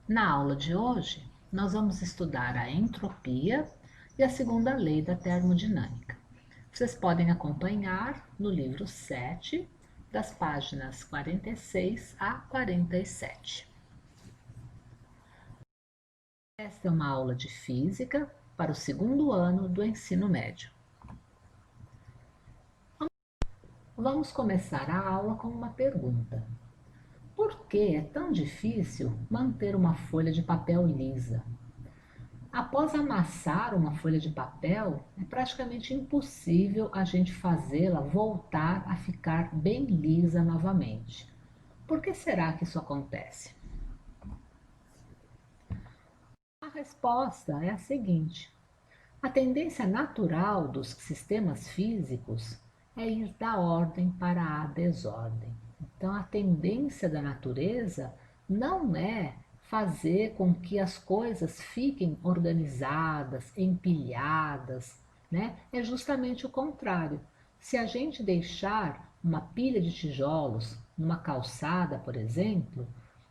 Na aula de hoje, nós vamos estudar a entropia e a segunda lei da termodinâmica. Vocês podem acompanhar no livro 7, das páginas 46 a 47. Esta é uma aula de física para o segundo ano do ensino médio. Vamos começar a aula com uma pergunta. Por que é tão difícil manter uma folha de papel lisa? Após amassar uma folha de papel, é praticamente impossível a gente fazê-la voltar a ficar bem lisa novamente. Por que será que isso acontece? A resposta é a seguinte: a tendência natural dos sistemas físicos é ir da ordem para a desordem. Então, a tendência da natureza não é fazer com que as coisas fiquem organizadas, empilhadas, né? É justamente o contrário. Se a gente deixar uma pilha de tijolos numa calçada, por exemplo,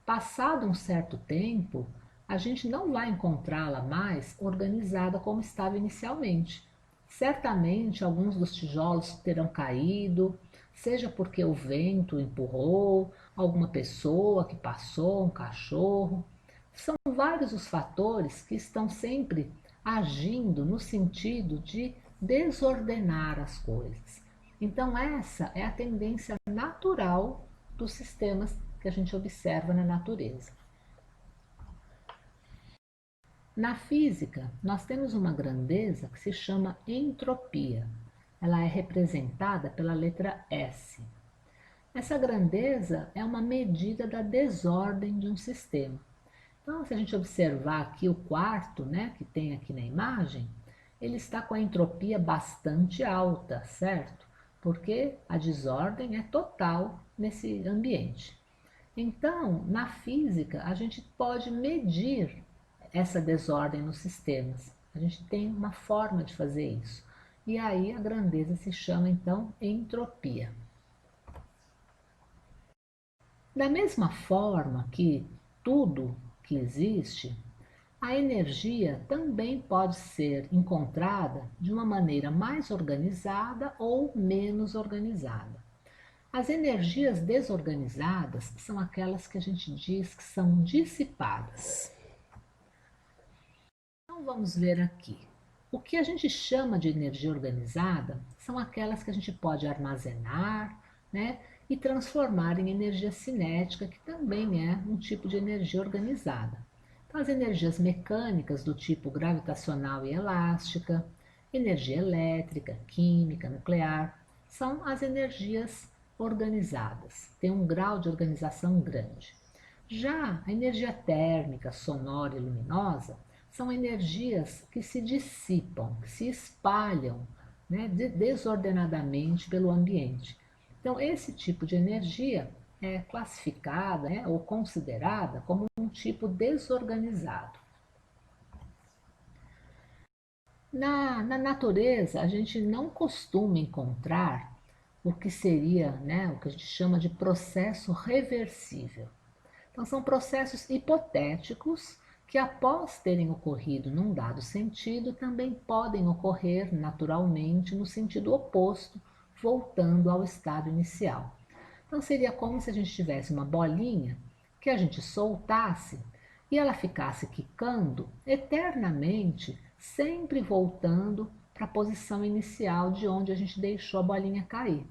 passado um certo tempo, a gente não vai encontrá-la mais organizada como estava inicialmente. Certamente alguns dos tijolos terão caído, seja porque o vento empurrou, alguma pessoa que passou, um cachorro. São vários os fatores que estão sempre agindo no sentido de desordenar as coisas. Então, essa é a tendência natural dos sistemas que a gente observa na natureza. Na física, nós temos uma grandeza que se chama entropia. Ela é representada pela letra S. Essa grandeza é uma medida da desordem de um sistema. Então, se a gente observar aqui o quarto, né, que tem aqui na imagem, ele está com a entropia bastante alta, certo? Porque a desordem é total nesse ambiente. Então, na física, a gente pode medir essa desordem nos sistemas. A gente tem uma forma de fazer isso. E aí a grandeza se chama então entropia. Da mesma forma que tudo que existe, a energia também pode ser encontrada de uma maneira mais organizada ou menos organizada. As energias desorganizadas são aquelas que a gente diz que são dissipadas. Então vamos ver aqui. O que a gente chama de energia organizada são aquelas que a gente pode armazenar, né, e transformar em energia cinética, que também é um tipo de energia organizada. Então, as energias mecânicas do tipo gravitacional e elástica, energia elétrica, química, nuclear, são as energias organizadas, têm um grau de organização grande. Já a energia térmica, sonora e luminosa são energias que se dissipam, que se espalham, né, desordenadamente pelo ambiente. Então, esse tipo de energia é classificada, né, ou considerada como um tipo desorganizado. Na natureza, a gente não costuma encontrar o que seria, né, o que a gente chama de processo reversível. Então, são processos hipotéticos que, após terem ocorrido num dado sentido, também podem ocorrer naturalmente no sentido oposto, voltando ao estado inicial. Então, seria como se a gente tivesse uma bolinha que a gente soltasse e ela ficasse quicando eternamente, sempre voltando para a posição inicial de onde a gente deixou a bolinha cair.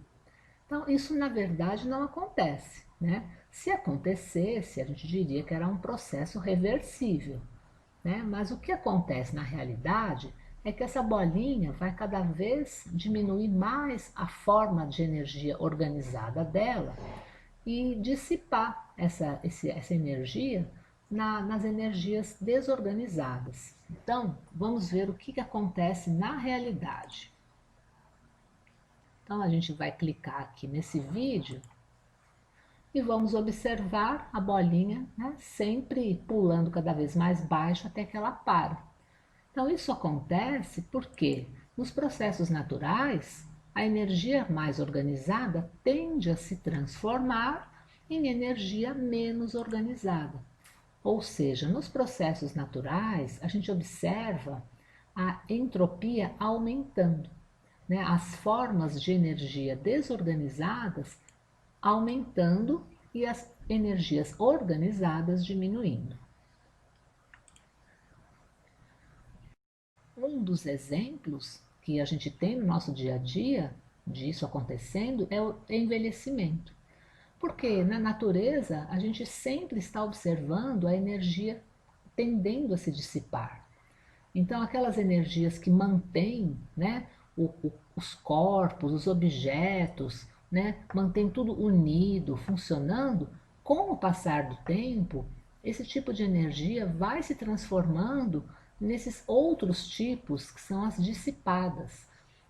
Então, isso na verdade não acontece, né? Se acontecesse, a gente diria que era um processo reversível, né? Mas o que acontece na realidade é que essa bolinha vai cada vez diminuir mais a forma de energia organizada dela e dissipar essa energia nas energias desorganizadas. Então, vamos ver o que acontece na realidade. Então, a gente vai clicar aqui nesse vídeo e vamos observar a bolinha, né, sempre pulando cada vez mais baixo até que ela para. Então, isso acontece porque nos processos naturais, a energia mais organizada tende a se transformar em energia menos organizada. Ou seja, nos processos naturais, a gente observa a entropia aumentando, né? As formas de energia desorganizadas aumentando e as energias organizadas diminuindo. Um dos exemplos que a gente tem no nosso dia a dia disso acontecendo é o envelhecimento. Porque na natureza a gente sempre está observando a energia tendendo a se dissipar. Então, aquelas energias que mantêm, né, os corpos, os objetos, né, mantém tudo unido, funcionando, com o passar do tempo, esse tipo de energia vai se transformando nesses outros tipos que são as dissipadas,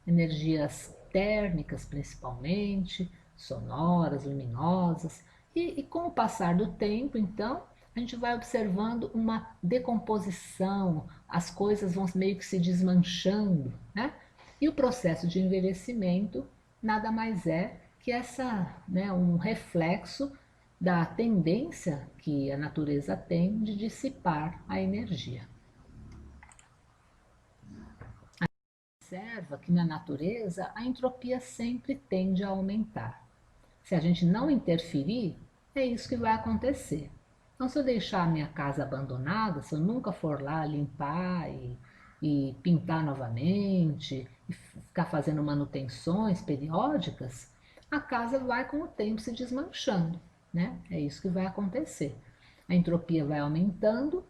energias térmicas principalmente, sonoras, luminosas, e com o passar do tempo, então, a gente vai observando uma decomposição, as coisas vão meio que se desmanchando, né? E o processo de envelhecimento nada mais é que um reflexo da tendência que a natureza tem de dissipar a energia. Observa que na natureza a entropia sempre tende a aumentar. Se a gente não interferir, é isso que vai acontecer. Então, se eu deixar a minha casa abandonada, se eu nunca for lá limpar e pintar novamente, e ficar fazendo manutenções periódicas, a casa vai com o tempo se desmanchando, né? É isso que vai acontecer. A entropia vai aumentando,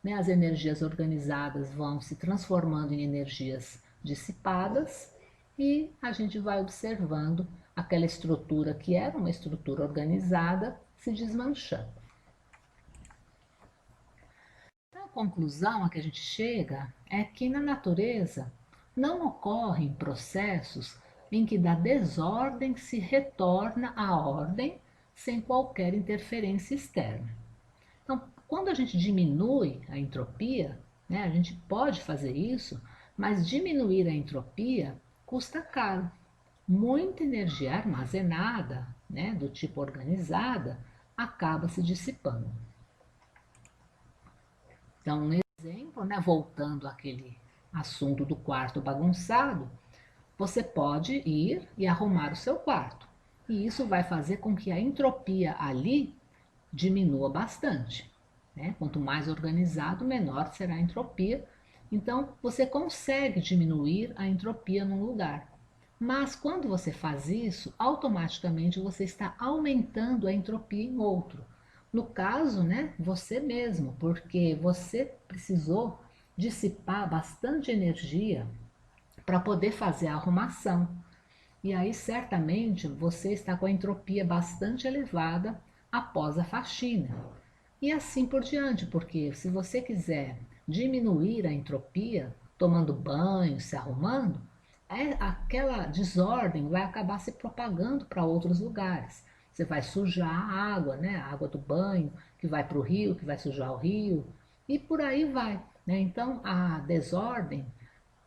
né? As energias organizadas vão se transformando em energias dissipadas e a gente vai observando aquela estrutura que era uma estrutura organizada se desmanchando. Então, a conclusão a que a gente chega é que na natureza não ocorrem processos em que da desordem se retorna à ordem sem qualquer interferência externa. Então, quando a gente diminui a entropia, né, a gente pode fazer isso, mas diminuir a entropia custa caro. Muita energia armazenada, né, do tipo organizada, acaba se dissipando. Então, um exemplo, né, voltando àquele assunto do quarto bagunçado, você pode ir e arrumar o seu quarto. E isso vai fazer com que a entropia ali diminua bastante, né? Quanto mais organizado, menor será a entropia. Então, você consegue diminuir a entropia num lugar. Mas quando você faz isso, automaticamente você está aumentando a entropia em outro. No caso, né, você mesmo, porque você precisou dissipar bastante energia para poder fazer a arrumação. E aí, certamente, você está com a entropia bastante elevada após a faxina. E assim por diante, porque se você quiser diminuir a entropia, tomando banho, se arrumando, aquela desordem vai acabar se propagando para outros lugares. Você vai sujar a água, né? A água do banho, que vai para o rio, que vai sujar o rio, e por aí vai. Né? Então, a desordem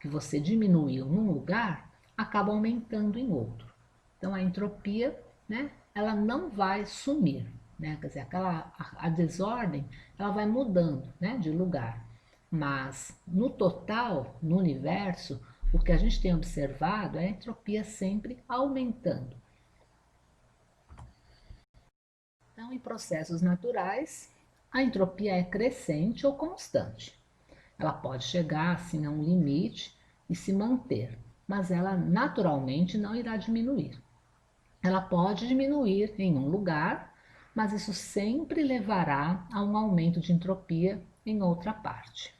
que você diminuiu num lugar acaba aumentando em outro. Então, a entropia, né, ela não vai sumir, né? Quer dizer, a desordem, ela vai mudando, né, de lugar. Mas, no total, no universo, o que a gente tem observado é a entropia sempre aumentando. Então, em processos naturais, a entropia é crescente ou constante. Ela pode chegar assim a um limite e se manter, mas ela naturalmente não irá diminuir. Ela pode diminuir em um lugar, mas isso sempre levará a um aumento de entropia em outra parte.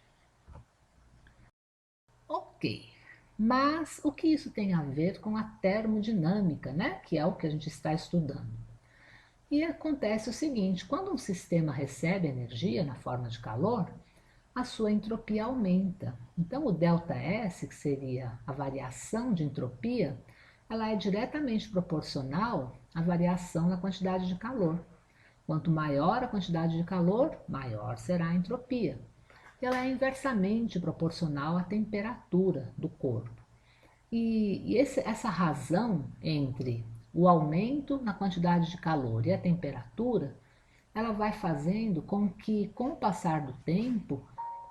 Ok, mas o que isso tem a ver com a termodinâmica, né? Que é o que a gente está estudando. E acontece o seguinte: quando um sistema recebe energia na forma de calor, a sua entropia aumenta. Então, o ΔS, que seria a variação de entropia, ela é diretamente proporcional à variação na quantidade de calor. Quanto maior a quantidade de calor, maior será a entropia. E ela é inversamente proporcional à temperatura do corpo. Essa razão entre o aumento na quantidade de calor e a temperatura ela vai fazendo com que, com o passar do tempo,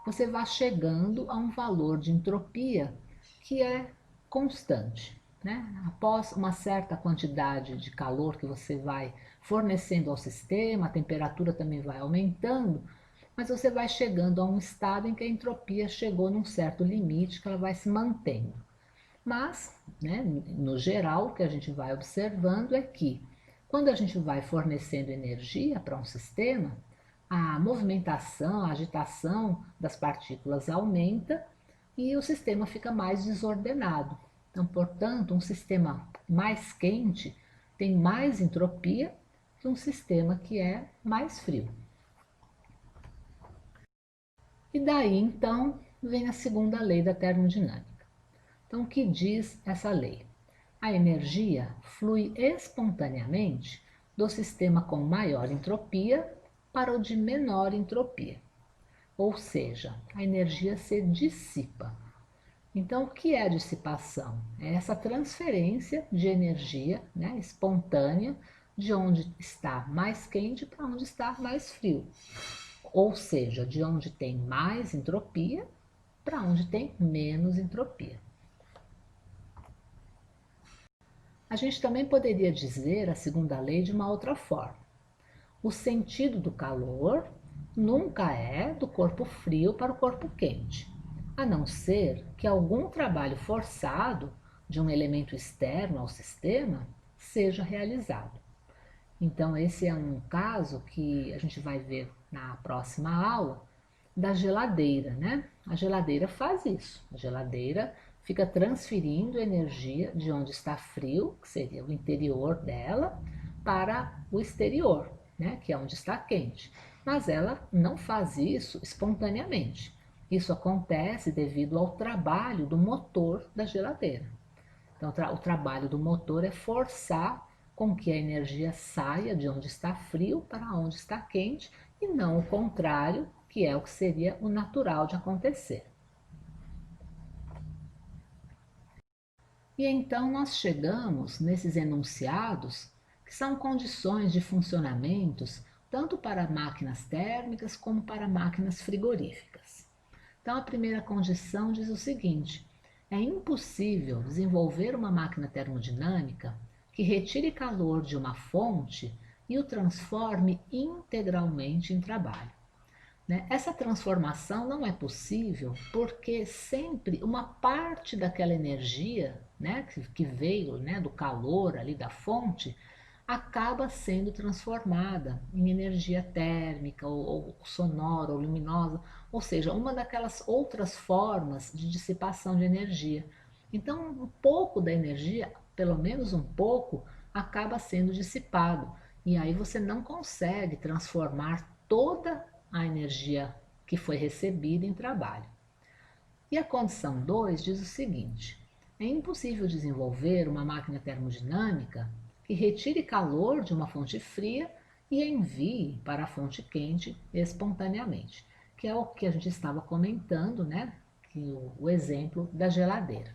você vá chegando a um valor de entropia que é constante, né? Após uma certa quantidade de calor que você vai fornecendo ao sistema, a temperatura também vai aumentando, mas você vai chegando a um estado em que a entropia chegou num certo limite que ela vai se mantendo. Mas, né, no geral, o que a gente vai observando é que quando a gente vai fornecendo energia para um sistema, a movimentação, a agitação das partículas aumenta e o sistema fica mais desordenado. Então, portanto, um sistema mais quente tem mais entropia que um sistema que é mais frio. E daí, então, vem a segunda lei da termodinâmica. Então, o que diz essa lei? A energia flui espontaneamente do sistema com maior entropia para o de menor entropia. Ou seja, a energia se dissipa. Então, o que é a dissipação? É essa transferência de energia, né, espontânea de onde está mais quente para onde está mais frio. Ou seja, de onde tem mais entropia para onde tem menos entropia. A gente também poderia dizer a segunda lei de uma outra forma. O sentido do calor nunca é do corpo frio para o corpo quente, a não ser que algum trabalho forçado de um elemento externo ao sistema seja realizado. Então, esse é um caso que a gente vai ver na próxima aula da geladeira, né? A geladeira faz isso. A geladeira fica transferindo energia de onde está frio, que seria o interior dela, para o exterior, né? Que é onde está quente. Mas ela não faz isso espontaneamente. Isso acontece devido ao trabalho do motor da geladeira. Então, o trabalho do motor é forçar com que a energia saia de onde está frio para onde está quente e não o contrário, que é o que seria o natural de acontecer. E então nós chegamos nesses enunciados, que são condições de funcionamentos tanto para máquinas térmicas como para máquinas frigoríficas. Então, a primeira condição diz o seguinte: é impossível desenvolver uma máquina termodinâmica que retire calor de uma fonte e o transforme integralmente em trabalho. Né? Essa transformação não é possível porque sempre uma parte daquela energia, né, que veio, né, do calor ali da fonte acaba sendo transformada em energia térmica ou sonora ou luminosa, ou seja, uma daquelas outras formas de dissipação de energia. Então, um pouco da energia, pelo menos um pouco, acaba sendo dissipado. E aí você não consegue transformar toda a energia que foi recebida em trabalho. E a condição 2 diz o seguinte: é impossível desenvolver uma máquina termodinâmica que retire calor de uma fonte fria e envie para a fonte quente espontaneamente, que é o que a gente estava comentando, né? Que o exemplo da geladeira.